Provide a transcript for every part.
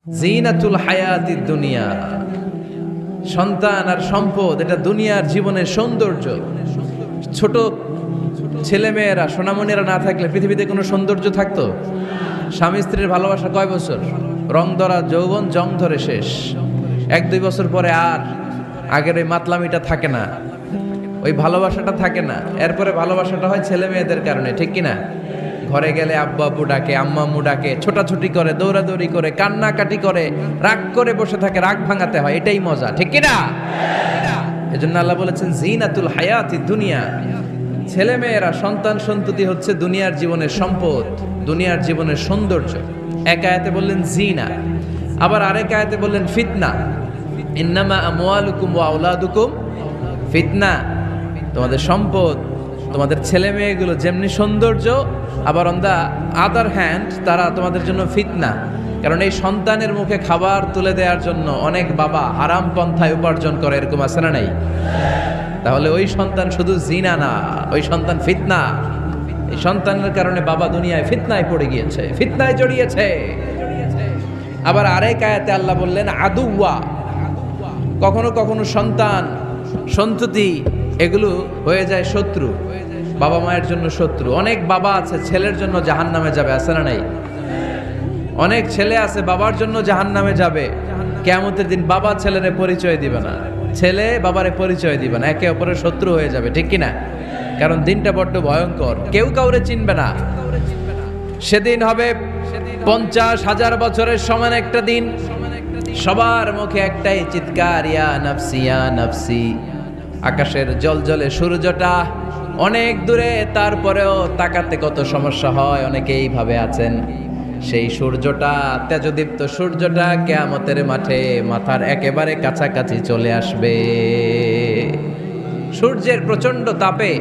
জিনাতুল হায়াতিদ দুনিয়া, সন্তান আর সম্পদ এটা দুনিয়ার জীবনের সৌন্দর্য। ছোট ছেলেমেয়েরা সোনামণিরা না থাকলে পৃথিবীতে কোনো সৌন্দর্য থাকতো? স্বামী স্ত্রীর ভালোবাসা কয় বছর? রং ধরা যৌবন জং ধরে শেষ। 1-2 বছর পরে আর আগের ওই মাতলামিটা থাকে না, ওই ভালোবাসাটা থাকে না। এরপরে ভালোবাসাটা হয় ছেলে মেয়েদের কারণে, ঠিক কিনা? ঘরে গেলে আব্বু আব্বু ডাকে, আম্মা আম্মু ডাকে, ছোটাছুটি করে, দৌড়াদৌড়ি করে, কান্নাকাটি করে, রাগ করে বসে থাকে, রাগ ভাঙাতে হয়, এটাই মজা, ঠিক কিনা? এজন্য আল্লাহ বলেছেন জিনাতুল হায়াতিদ দুনিয়া। ছেলে মেয়েরা, সন্তান সন্ততি হচ্ছে দুনিয়ার জীবনের সম্পদ, দুনিয়ার জীবনের সৌন্দর্য। এক আয়াতে বললেন জিনা, আবার আরেক আয়াতে বললেন ফিতনা। ইন্নামা আমওয়ালুকুম ওয়া আওলাদুকুম ফিতনা। তোমাদের সম্পদ, তোমাদের ছেলে মেয়েগুলো যেমনি সৌন্দর্য, আবার অন দা আদার হ্যান্ড তারা তোমাদের জন্য ফিতনা। কারণ এই সন্তানের মুখে খাবার তুলে দেওয়ার জন্য অনেক বাবা হারাম পন্থায় উপার্জন করে, এরকম আছে না নাই? তাহলে ওই সন্তান শুধু জিনা না, ওই সন্তান ফিতনা। এই সন্তানের কারণে বাবা দুনিয়ায় ফিতনায় পড়ে গিয়েছে, ফিতনায় জড়িয়েছে। আবার আরেক আয়াতে আল্লাহ বললেন আদুওয়া। কখনো কখনো সন্তান সন্ততি এগুলো হয়ে যায় শত্রু, বাবা মায়ের জন্য শত্রু। অনেক বাবা আছে ছেলের জন্য জাহান্নামে যাবে, আছে না নাই? অনেক ছেলে আছে বাবার জন্য জাহান্নামে যাবে। কিয়ামতের দিন বাবা ছেলেরে পরিচয় দিবে না, ছেলে বাবারে পরিচয় দিবে না, একে অপরের শত্রু হয়ে যাবে, ঠিক কিনা? কারণ দিনটা বড্ড ভয়ঙ্কর, কেউ কাউরে চিনবে না। সেদিন হবে 50,000 বছরের সমান একটা দিন। সবার মুখে একটাই চিৎকার, ইয়া নাফসি ইয়া নাফসি। আকাশের জলজলে সূর্যটা অনেক দূরে, তারপরেও তাকাতে কত সমস্যা হয়, অনেকেই ভাবে আছেন। সেই সূর্যটা, তেজদীপ্ত সূর্যটা কিয়ামতের মাঠে মাথার একেবারে কাছাকাছি চলে আসবে। সূর্যের প্রচন্ড তাপে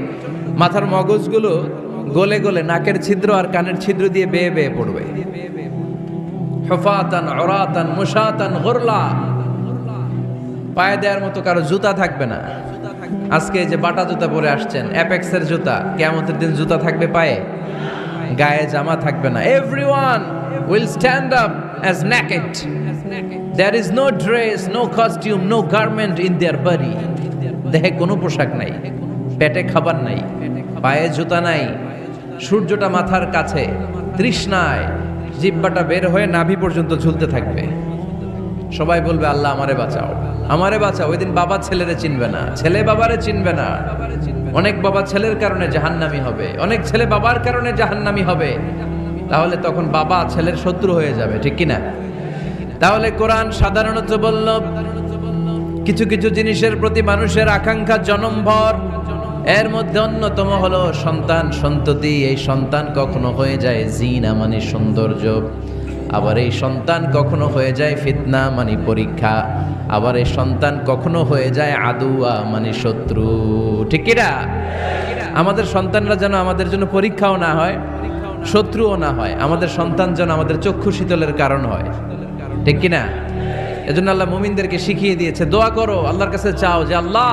মাথার মগজগুলো গলে গলে নাকের ছিদ্র আর কানের ছিদ্র দিয়ে বেয়ে বেয়ে পড়বে। হুফাতান উরাতান মুশাতান গুরলা। পায়ে দেওয়ার মতো কারো জুতা থাকবে না। আজকে যে বাটা জুতা পরে আসছেন, অ্যাপেক্সের জুতা, কিয়ামতের দিন জুতা থাকবে পায়ে, গায়ে জামা থাকবে না। Everyone will stand up as naked. There is no dress, no costume, no garment in their body. দেহে কোনো পোশাক নাই, পেটে খাবার নাই, পায়ে জুতা নাই। সূর্যটা মাথার কাছে, তৃষ্ণায় জিহ্বাটা বের হয়ে নাভি পর্যন্ত ঝুলতে থাকবে। সবাই বলবে আল্লাহ আমারে বাঁচাও, আমারে বাঁচাও। ওই দিন বাবা ছেলেরে চিনবে না, ছেলে বাবারে চিনবে না। অনেক বাবা ছেলের কারণে জাহান্নামী হবে, অনেক ছেলে বাবার কারণে জাহান্নামী হবে। তাহলে তখন বাবা ছেলের শত্রু হয়ে যাবে, ঠিক কিনা? তাহলে কোরআন সাধারণত বলল কিছু কিছু জিনিসের প্রতি মানুষের আকাঙ্ক্ষা জনমভর। এর মধ্যে অন্যতম হলো সন্তান সন্ততি। এই সন্তান কখনো হয়ে যায় জিনা মানে সৌন্দর্য, আবার এই সন্তান কখনো হয়ে যায় ফিতনা মানে পরীক্ষা, আবার এই সন্তান কখনো হয়ে যায় আদুয়া মানে শত্রু, ঠিক কিনা? আমাদের সন্তানরা যেন আমাদের জন্য পরীক্ষাও না হয়, শত্রুও না হয়। আমাদের সন্তান যেন আমাদের চক্ষু শীতলের কারণ হয়, ঠিক কিনা? এজন্য আল্লাহ মুমিনদেরকে শিখিয়ে দিয়েছে, দোয়া করো, আল্লাহর কাছে চাও যে আল্লাহ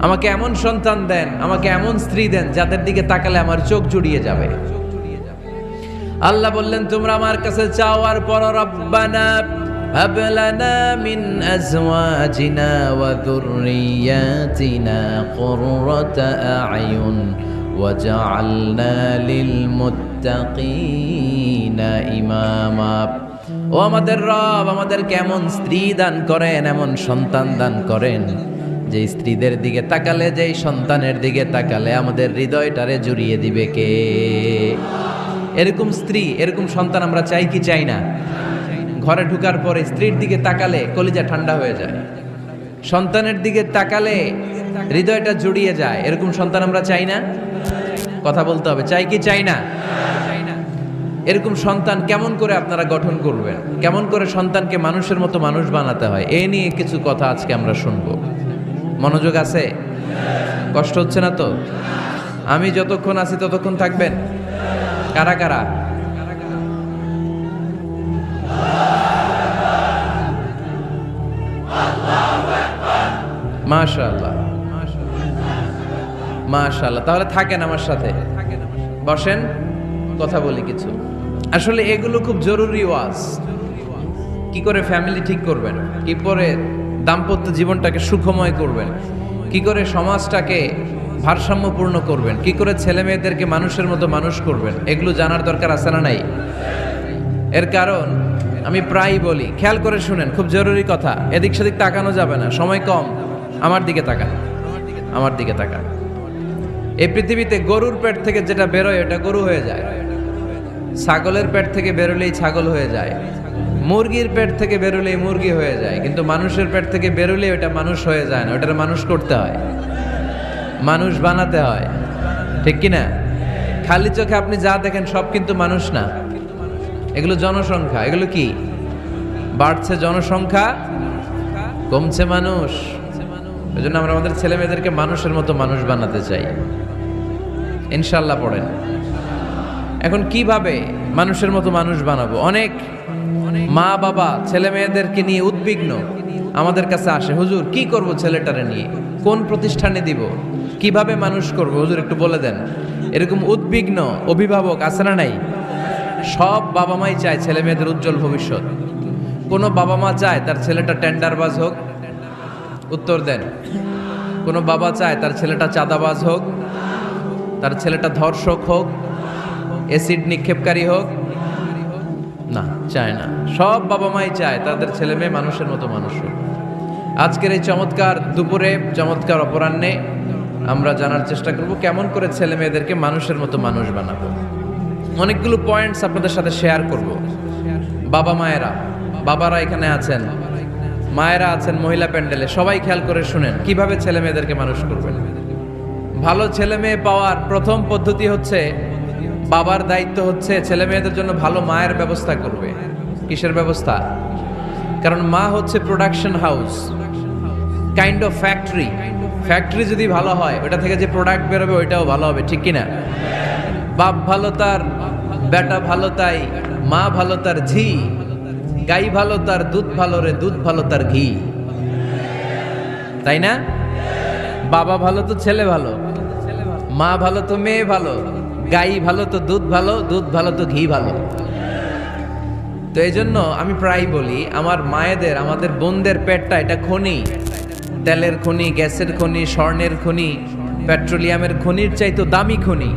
আমাকে এমন সন্তান দেন, আমাকে এমন স্ত্রী দেন যাদের দিকে তাকালে আমার চোখ জুড়িয়ে যাবে। আল্লাহ বললেন তোমরা আমার কাছে চাও আর পড়ো, রব্বানা হাব লানা মিন আজওয়াজিনা ওয়া যুররিয়াতিনা কুররাতা আ'য়ুন ওয়াজআলনা লিল মুত্তাকিনা ইমামা। ও আমাদের রব, আমাদের কেমন স্ত্রী দান করেন, এমন সন্তান দান করেন যে স্ত্রীদের দিকে তাকালে, যেই সন্তানের দিকে তাকালে আমাদের হৃদয়টারে জুড়িয়ে দিবে কে? এরকম স্ত্রী, এরকম সন্তান আমরা চাই কি চাই না? ঘরে ঢুকার পরে স্ত্রীর দিকে তাকালে কলিজা ঠান্ডা হয়ে যায়, সন্তানের দিকে তাকালে হৃদয়টা জুড়িয়ে যায়। এরকম সন্তান আমরা চাই না? কথা বলতে হবে, চাই কি চাই না? এরকম সন্তান কেমন করে আপনারা গঠন করবেন, কেমন করে সন্তানকে মানুষের মতো মানুষ বানাতে হয়, এ নিয়ে কিছু কথা আজকে আমরা শুনবো। মনোযোগ আছে? কষ্ট হচ্ছে না তো? আমি যতক্ষণ আছি ততক্ষণ থাকবেন? কারা কারা? মাশাআল্লাহ, মাশাআল্লাহ। তাহলে থাকেন আমার সাথে, বসেন, কথা বলি কিছু। আসলে এগুলো খুব জরুরি ওয়াজ। কি করে ফ্যামিলি ঠিক করবেন, কি করে দাম্পত্য জীবনটাকে সুখময় করবেন, কি করে সমাজটাকে ভারসাম্যপূর্ণ করবেন, কি করে ছেলে মেয়েদেরকে মানুষের মতো মানুষ করবেন, এগুলো জানার দরকার আছে না নাই? এর কারণ আমি প্রায়ই বলি, খেয়াল করে শুনেন, খুব জরুরি কথা, এদিক সেদিক তাকানো যাবে না, সময় কম। আমার দিকে তাকান, আমার দিকে তাকান। এই পৃথিবীতে গরুর পেট থেকে যেটা বেরোয় এটা গরু হয়ে যায়, ছাগলের পেট থেকে বেরোলেই ছাগল হয়ে যায়, মুরগির পেট থেকে বেরোলেই মুরগি হয়ে যায়, কিন্তু মানুষের পেট থেকে বেরোলেই ওটা মানুষ হয়ে যায় না, ওটার মানুষ করতে হয়, মানুষ বানাতে হয়, ঠিক কিনা? খালি চোখে আপনি যা দেখেন সব কিন্তু মানুষ না, এগুলো জনসংখ্যা। এগুলো কি? বাড়ছে জনসংখ্যা, কমছে মানুষ। এই জন্য আমরা আমাদের ছেলে মেয়েদেরকে মানুষের মতো মানুষ বানাতে চাই, ইনশাল্লাহ। পড়েন। এখন কিভাবে মানুষের মতো মানুষ বানাবো? অনেক মা বাবা ছেলে মেয়েদেরকে নিয়ে উদ্বিগ্ন, আমাদের কাছে আসে, হুজুর কি করব ছেলেটারে নিয়ে, কোন প্রতিষ্ঠানে দিব, কিভাবে মানুষ করব হুজুর একটু বলে দেন। এরকম উদ্বিগ্ন অভিভাবক আছে না নাই? সব বাবা মাই চায় ছেলে মেয়েদের উজ্জ্বল ভবিষ্যৎ। কোনো বাবা মা চায় তার ছেলেটা টেন্ডারবাজ হোক? উত্তর দেন। কোনো বাবা চায় তার ছেলেটা চাঁদাবাজ হোক, তার ছেলেটা ধর্ষক হোক, অ্যাসিড নিক্ষেপকারী হোক? না, চায় না। সব বাবা মাই চায় তাদের ছেলে মেয়ে মানুষের মতো মানুষ হোক। আজকের এই চমৎকার দুপুরে, চমৎকার অপরাহ্নে আমরা জানার চেষ্টা করব কেমন করে ছেলে মেয়েদেরকে মানুষের মতো মানুষ বানাবো। অনেকগুলো পয়েন্টস আপনাদের সাথে শেয়ার করব। বাবা মায়েরা, বাবারা এখানে আছেন, মায়েরা আছেন মহিলা প্যান্ডেলে, সবাই খেয়াল করে শুনেন কিভাবে ছেলে মেয়েদেরকে মানুষ করবেন। ভালো ছেলে মেয়ে পাওয়ার প্রথম পদ্ধতি হচ্ছে, বাবার দায়িত্ব হচ্ছে ছেলে মেয়েদের জন্য ভালো মায়ের ব্যবস্থা করবে। কিসের ব্যবস্থা? কারণ মা হচ্ছে production house, kind of factory. Factory যদি ভালো হয়, ওটা থেকে যে প্রোডাক্ট বেরোবে ওইটাও ভালো হবে, ঠিক কিনা? বাপ ভালো তার বেটা ভালো তাই, মা ভালো তার ঝি, গাই ভালো তার দুধ ভালো রে, দুধ ভালো তার ঘি, তাই না? বাবা ভালো তো ছেলে ভালো, মা ভালো তো মেয়ে ভালো, গাই ভালো তো দুধ ভালো, দুধ ভালো তো ঘি ভালো। তো এই জন্য আমি প্রায় বলি, আমার মায়েদের, আমাদের বোনদের পেটটা এটা খনি, তেলের খনি, গ্যাসের খনি, স্বর্ণের খনি, পেট্রোলিয়ামের খনির চাইতো দামি খনি।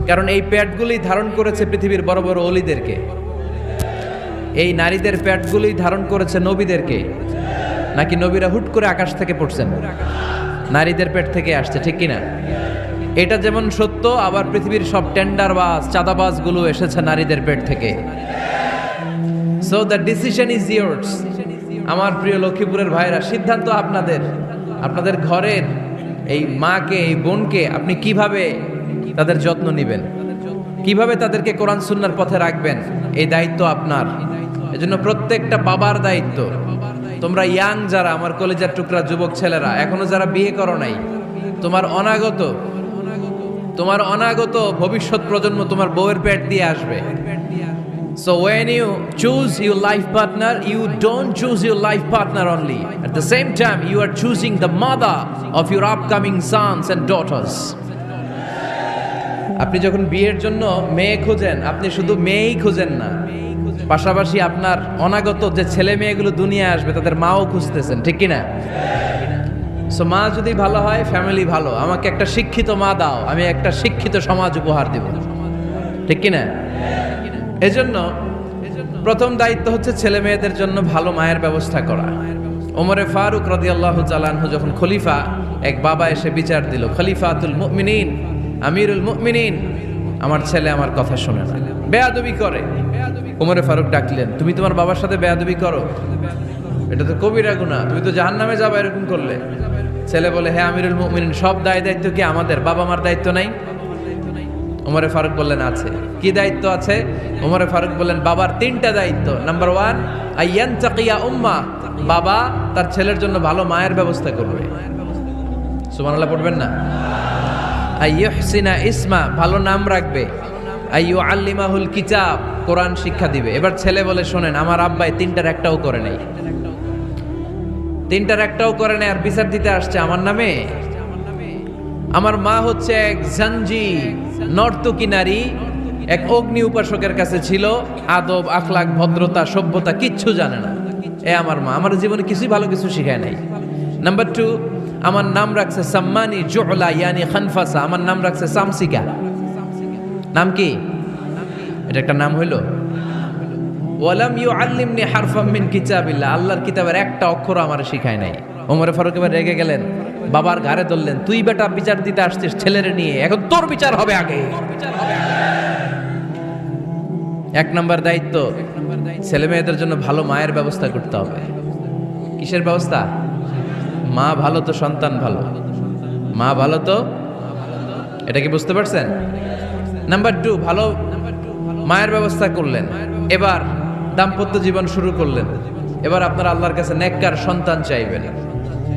কারণ এই পেটগুলি ধারণ করেছে পৃথিবীর বড় বড় অলিদেরকে, এই নারীদের পেটগুলি ধারণ করেছে নবীদেরকে। নাকি নবীরা হুট করে আকাশ থেকে পড়ছেন? নারীদের পেট থেকে আসছে, ঠিক কিনা? এটা যেমন সত্য, আবার পৃথিবীর সব টেন্ডারবাজ, চাঁদাবাজ গুলো এসেছে নারীদের পেট থেকে। So the decision is years. আমার প্রিয় লক্ষ্মীপুরের ভাইরা, সিদ্ধান্ত আপনাদের। আপনাদের ঘরের এই মাকে, এই বোনকে আপনি কিভাবে তাদের যত্ন নেবেন, কিভাবে তাদেরকে কোরআন সুন্নাহর পথে রাখবেন, এই দায়িত্ব আপনার। এজন্য প্রত্যেকটা বাবার দায়িত্ব। তোমরা ইয়াং যারা, আমার কলেজের টুকরা যুবক ছেলেরা, এখনো যারা বিয়ে করো নাই, তোমার অনাগত ভবিষ্যৎ প্রজন্ম তোমার বউয়ের পেট দিয়ে আসবে। So when you choose your life partner, you don't choose your life partner only. At the same time, you are choosing the mother of your upcoming sons and daughters. আপনি যখন বিয়ের জন্য মেয়ে খোঁজেন, আপনি শুধু মেয়েই খোঁজেন না, পাশাপাশি আপনার অনাগত যে ছেলে মেয়েগুলো দুনিয়ায় আসবে তাদের মাও খুঁজতেছেন, ঠিক কিনা? সো মা যদি ভালো হয়, ফ্যামিলি ভালো। আমাকে একটা শিক্ষিত মা দাও, আমি একটা শিক্ষিত সমাজ উপহার দেব, ঠিক কিনা? এজন্য প্রথম দায়িত্ব হচ্ছে ছেলে মেয়েদের জন্য ভালো মায়ের ব্যবস্থা করা। ওমরে ফারুক রাদিয়াল্লাহু তাআলা আনহু যখন খলিফা, এক বাবা এসে বিচার দিল, খলিফাতুল মুমিনিন, আমিরুল মুমিনিন, আমার ছেলে আমার কথা শোনে না, বেয়াদবি করে। ওমরে ফারুক ডাকলেন, তুমি তোমার বাবার সাথে বেয়াদবি করো? এটা তো কবিরা গুনাহ, তুমি তো জাহান্নামে যাবে এরকম করলে। ছেলে বলে, হ্যাঁ আমিরুল মুমিনিন, সব দায়িত্ব কি আমাদের? বাবা মার দায়িত্ব নাই? ওমরে ফারুক বললেন, আছে। কি দায়িত্ব আছে? ওমরে ফারুক বললেন, বাবার 3টা দায়িত্ব। নাম্বার 1, আইয়ানতাকিয়া উম্মা, বাবা তার ছেলের জন্য ভালো মায়ের ব্যবস্থা করবে। সুবহানাল্লাহ পড়বেন না? আইয়ুহসিনা ইসমা, ভালো নাম রাখবে। আইয়ুআল্লিমাহুল কিতাব, কোরআন শিক্ষা দিবে। এবার ছেলে বলে, শোনেন, আমার আব্বাই 3টার একটাও করে নাই, 3টার একটাও করে নাই, আর বিচার দিতে আসছে আমার নামে। আমার মা হচ্ছে এক জাঞ্জি, নর্তকী নারী, এক অগ্নি উপাসকের কাছে ছিল, আদব আখলাক ভদ্রতা সভ্যতা কিচ্ছু জানে না। আমার মা আমার জীবনে কিছুই ভালো কিছু শিখায় নাই। নাম্বার 2, আমার নাম রাখছে সাম্মানি জুলা ইয়ানি খানফাসা, আমার নাম রাখছে সামসিকা। নাম কি? এটা একটা নাম হইল? ওয়ালাম ইউআল্লিমনি হারফাম মিন কিতাবিল্লাহ, আল্লাহর কিতাবের একটা অক্ষর আমার শিখায় নাই। ওমর ফারুক এবার রেগে গেলেন, বাবার ঘাড়ে ধরলেন, তুই বেটা বিচার দিতে আসছিস ছেলেরে নিয়ে, এখন তোর বিচার হবে আগে। এক নম্বর দায়িত্ব, ছেলে মেয়েদের জন্য ভালো মায়ের ব্যবস্থা করতে হবে। কিসের ব্যবস্থা? মা ভালো তো সন্তান ভালো, মা ভালো তো, এটা কি বুঝতে পারছেন? নাম্বার 2, ভালো মায়ের ব্যবস্থা করলেন, এবার দাম্পত্য জীবন শুরু করলেন। এবার আপনারা আল্লাহর কাছে নেককার সন্তান চাইবেন।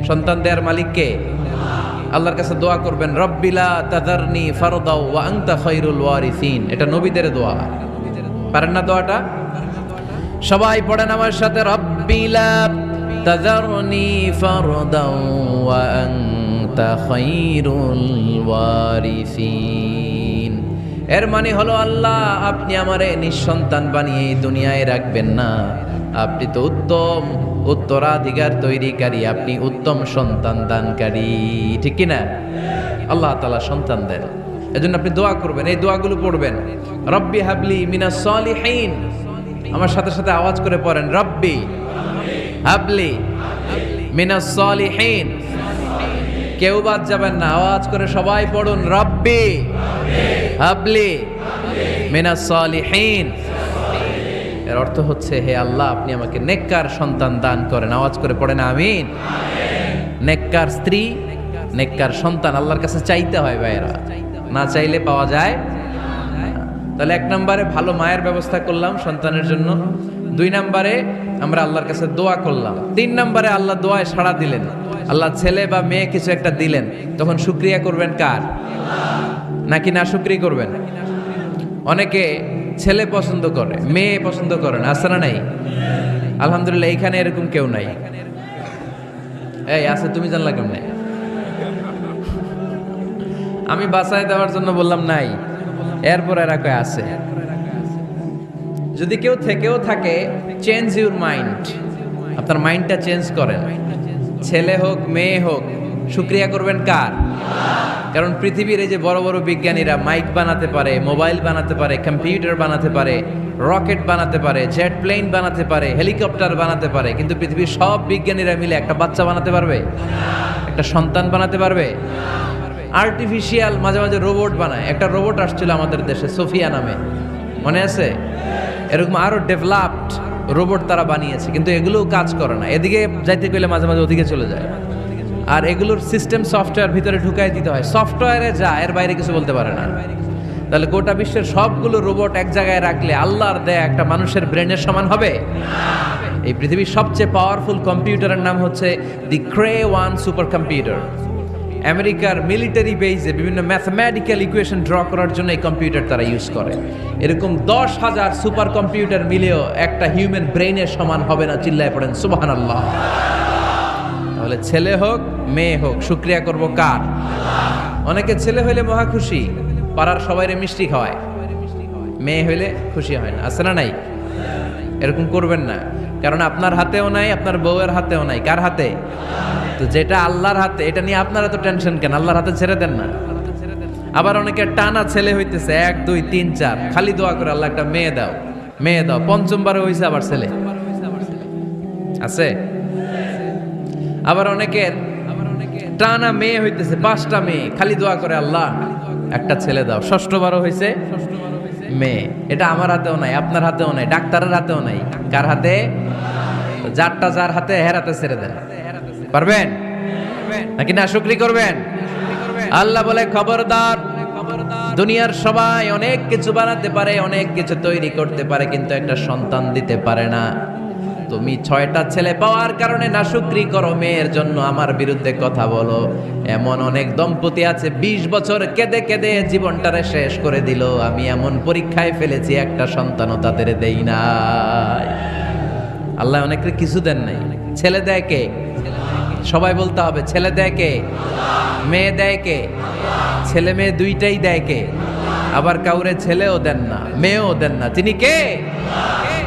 সন্তান দেওয়ার মালিক কে? আল্লাহর কাছে দোয়া করবেন, রব্বিলা তাদারনি ফারদাও ওয়া আনতা খায়রুল ওয়ারিসিন। এটা নবীদের দোয়া, পারেন না দোয়াটা? সবাই পড়েন আমার সাথে, রব্বিলা তাদারনি ফারদাও ওয়া আনতা খায়রুল ওয়ারিসিন। এর মানে হলো, আল্লাহ আপনি আমারে নিঃসন্তান বানিয়ে এই দুনিয়ায় রাখবেন না, আপনি তো উত্তম উত্তরাধিকার তৈরিকারী, আপনি উত্তম সন্তান দানকারী, ঠিক কিনা? আল্লাহ তাআলা সন্তান দেন, এজন্য আপনি দোয়া করবেন, এই দোয়াগুলো পড়বেন। রব্বি হাবলি মিনাস সালিহিন, আমার সাথে সাথে আওয়াজ করে পড়েন, রব্বি হাবলি মিনাস সালিহিন। কেউ বাদ যাবেন না, আওয়াজ করে সবাই পড়ুন, রব্বি হাবলি মিনাস সালিহিন। এর অর্থ হচ্ছে, হে আল্লাহ আপনি আমাকে নেককার সন্তান দান করেন। আওয়াজ করে পড়েন আমিন। নেককার স্ত্রী, নেককার সন্তান আল্লাহর কাছে চাইতে হয় ভাইয়েরা, না চাইলে পাওয়া যায়। তাহলে 1 নম্বরে ভালো মায়ের ব্যবস্থা করলাম সন্তানের জন্য, 2 নম্বরে আমরা আল্লাহর কাছে দোয়া করলাম, 3 নম্বরে আল্লাহ দোয়ায় সাড়া দিলেন। আল্লাহ ছেলে বা মেয়ে কিছু একটা দিলেন, তখন শুকরিয়া করবেন কার? নাকি না শুকরি করবেন? অনেকে ছেলে পছন্দ করে, মেয়ে পছন্দ করে না, আছে না নাই? আলহামদুলিল্লাহ এইখানে এরকম কেউ নাই। এই আছে, তুমি জানলা কেমনে? আমি বাঁচায় দেওয়ার জন্য বললাম নাই, এরপর এরা কয় আছে। যদি কেউ থেকেও থাকে, চেঞ্জ ইউর মাইন্ড, আপনার মাইন্ডটা চেঞ্জ করেন। ছেলে হোক মেয়ে হোক, শুকরিয়া করবেন কার? কারণ পৃথিবীর এই যে বড় বড় বিজ্ঞানীরা মাইক বানাতে পারে, মোবাইল বানাতে পারে, কম্পিউটার বানাতে পারে, রকেট বানাতে পারে, জেট প্লেন বানাতে পারে, হেলিকপ্টার বানাতে পারে, কিন্তু পৃথিবীর সব বিজ্ঞানীরা মিলে একটা বাচ্চা বানাতে পারবে? একটা সন্তান বানাতে পারবে? আর্টিফিশিয়াল মাঝে মাঝে রোবট বানায়। একটা রোবট আসছিল আমাদের দেশে, সোফিয়া নামে, মনে আছে? এরকম আরো ডেভেলপড রোবট তারা বানিয়েছে, কিন্তু এগুলোও কাজ করে না। এদিকে যাইতে গেলে মাঝে মাঝে ওদিকে চলে যায়। আর এগুলোর সিস্টেম সফটওয়্যার ভিতরে ঢুকাই দিতে হয়, সফটওয়্যারে যা, এর বাইরে কিছু বলতে পারে না। তাহলে গোটা বিশ্বের সবগুলো রোবট এক জায়গায় রাখলে আল্লাহর দেয়া একটা মানুষের ব্রেনের সমান হবে? এই পৃথিবীর সবচেয়ে পাওয়ারফুল কম্পিউটারের নাম হচ্ছে দি ক্রে 1 সুপার কম্পিউটার। আমেরিকার মিলিটারি বেজে বিভিন্ন ম্যাথমেটিক্যাল ইকুয়েশন ড্র করার জন্য এই কম্পিউটার তারা ইউজ করে। এরকম 10,000 সুপার কম্পিউটার মিলেও একটা হিউম্যান ব্রেইনের সমান হবে না। চিল্লায় পড়েন সুবহানাল্লাহ। তাহলে ছেলে হোক মেয়ে হোক, শুকরিয়া করব কার? অনেকে ছেলে হইলে মহা খুশি, পাড়ার সবাইরে মিষ্টি খাওয়ায়, মেয়ে হইলে খুশি হয় না, আছে না নাই? এরকম করবেন না, কারণ আপনার হাতেও নাই, আপনার বউয়ের হাতেও নাই। কার হাতে? তো যেটা আল্লাহর হাতে, এটা নিয়ে আপনারা তো টেনশন কেন? আল্লাহর হাতে ছেড়ে দেন না। আবার অনেকে টানা ছেলে হইতেছে 1 2 3 4, খালি দোয়া করে আল্লাহ একটা মেয়ে দাও, মেয়ে দাও। পঞ্চমবারে হইছে আবার ছেলে, আছে। আবার অনেকের টানা মেয়ে হইতেছে 5টা মেয়ে, খালি দোয়া করে আল্লাহ একটা ছেলে দাও। ষষ্ঠবারও হইছে মেয়ে। এটা আমার হাতেও নাই, আপনার হাতেও নাই, ডাক্তারের হাতেও নাই। কার হাতে? যারটা যার হাতে, হের হাতে ছেড়ে দেন। পারবেন নাকি না শুকরি করবেন? আল্লাহ বলে খবরদার, দুনিয়ার সবাই অনেক কিছু বানাতে পারে, অনেক কিছু তৈরি করতে পারে, কিন্তু একটা সন্তান দিতে পারে না। তুমি 6টা ছেলে পাওয়ার কারণে না শুকরি করো, মেয়ের জন্য আমার বিরুদ্ধে কথা বলো। এমন অনেক দম্পতি আছে 20 বছর কেঁদে কেঁদে জীবনটারে শেষ করে দিল। আমি এমন পরীক্ষায় ফেলেছি, একটা সন্তানও তাদের দেই নাই। আল্লাহ অনেকে কিছু দেন নাই। ছেলে দেয় কে? সবাই বলতে হবে, ছেলে দেয় কে? মেয়ে দেয় কে? ছেলে মেয়ে দুইটাই দেয় কে? আবার কাউরে ছেলেও দেন না, মেয়েও দেন না। তিনি কে?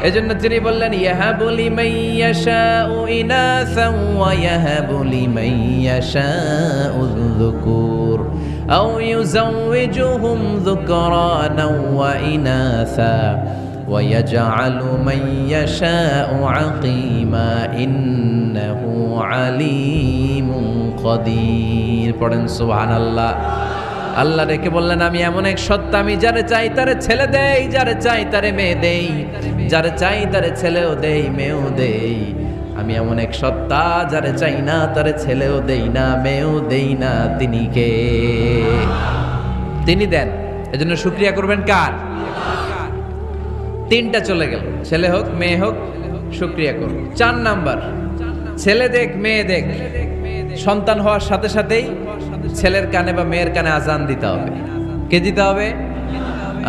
এজন্য তিনি বললেন ইয়াহাবু লিমান ইয়াশাউ ইনাসা ওয়া ইয়াহাবু লিমান ইয়াশাউ যুকুর আও ইউযাওয়িজুহুম যুকরানা ওয়া ইনাসা ওয়া ইয়াজআলু মান ইয়াশাউ আকিমা ইন্নাহু আলিমুন কাদির। পড়েন সুবহানাল্লাহ। আল্লাহ রেখে বললেন আমি এমন এক সত্তা, আমি যারে চাই তারে ছেলে দেই, যারে চাই তারে মেয়ে দেই, যারে চাই তারে ছেলেও দেই মেয়েও দেই। আমি এমন এক সত্তা, যারে চাই না তারে ছেলেও দেই না মেয়েও দেই না। তিনি কে? তিনি দেন। এজন্য শুকরিয়া করবেন কার? তিনটা চলে গেল, ছেলে হোক মেয়ে হোক, শুকরিয়া করুন। 4 নাম্বার, ছেলে দেখ মেয়ে দেখ, সন্তান হওয়ার সাথে সাথেই ছেলের কানে বা মেয়ের কানে আজান দিতে হবে। কে দিতে হবে?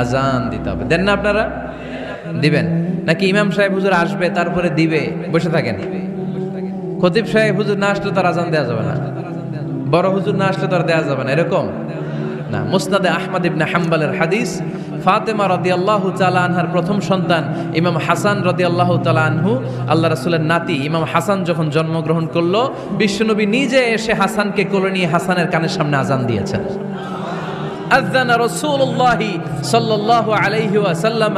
আজান দিতে হবে। দেন না আপনারা? দিবেন নাকি ইমাম সাহেব হুজুর আসবে তারপরে দিবে বসে থাকেন? খতিব সাহেব হুজুর না আসলে তার আজান দেওয়া যাবে না, বড় হুজুর না আসলে তার দেওয়া যাবে না, এরকম না। মুসনাদে আহমদ ইবনে হাম্বলের হাদিস, ফাতেমা রাদিয়াল্লাহু তাআলা আনহার প্রথম সন্তান ইমাম হাসান রাদিয়াল্লাহু তাআলা আনহু, আল্লাহ রাসূলের নাতি ইমাম হাসান যখন জন্মগ্রহণ করলো, বিশ্বনবী নিজে এসে হাসানকে কোলে নিয়ে হাসানের কানের সামনে আজান দিয়েছেন। আযানা রাসূলুল্লাহ সাল্লাল্লাহু আলাইহি ওয়াসাল্লাম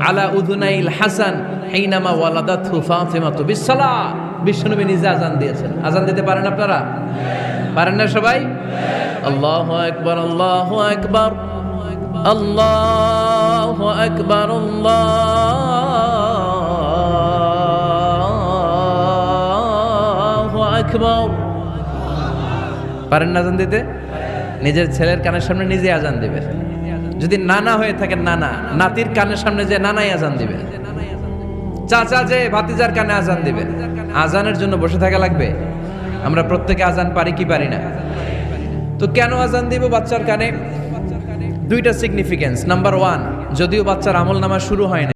আলা উযুনাইল হাসান হিনামা ওয়ালাদাতহু ফাতিমাতু বিসসালাহ। বিশ্বনবী নিজে আজান দিয়েছেন। আজান দিতে পারেন আপনারা? পারেন না সবাই? আল্লাহু আকবার, আল্লাহু আকবার, আল্লাহু আকবার, আল্লাহু আকবার। পারেন না আজান দিতে? নিজের ছেলের কানের সামনে নিজে আজান দিবে। যদি নানা হয়ে থাকেন, নানা নাতির কানের সামনে যে নানাই আজান দিবে, চাচা যে ভাতিজার কানে আজান দিবে। আজানের জন্য বসে থাকা লাগবে? আমরা প্রত্যেকে আজান পারি কি পারি না? তো কেন আজান দিব বাচ্চার কানে? 2টা সিগনিফিকেন্স। নাম্বার 1, যদিও বাচ্চার আমল নামা শুরু হয় না,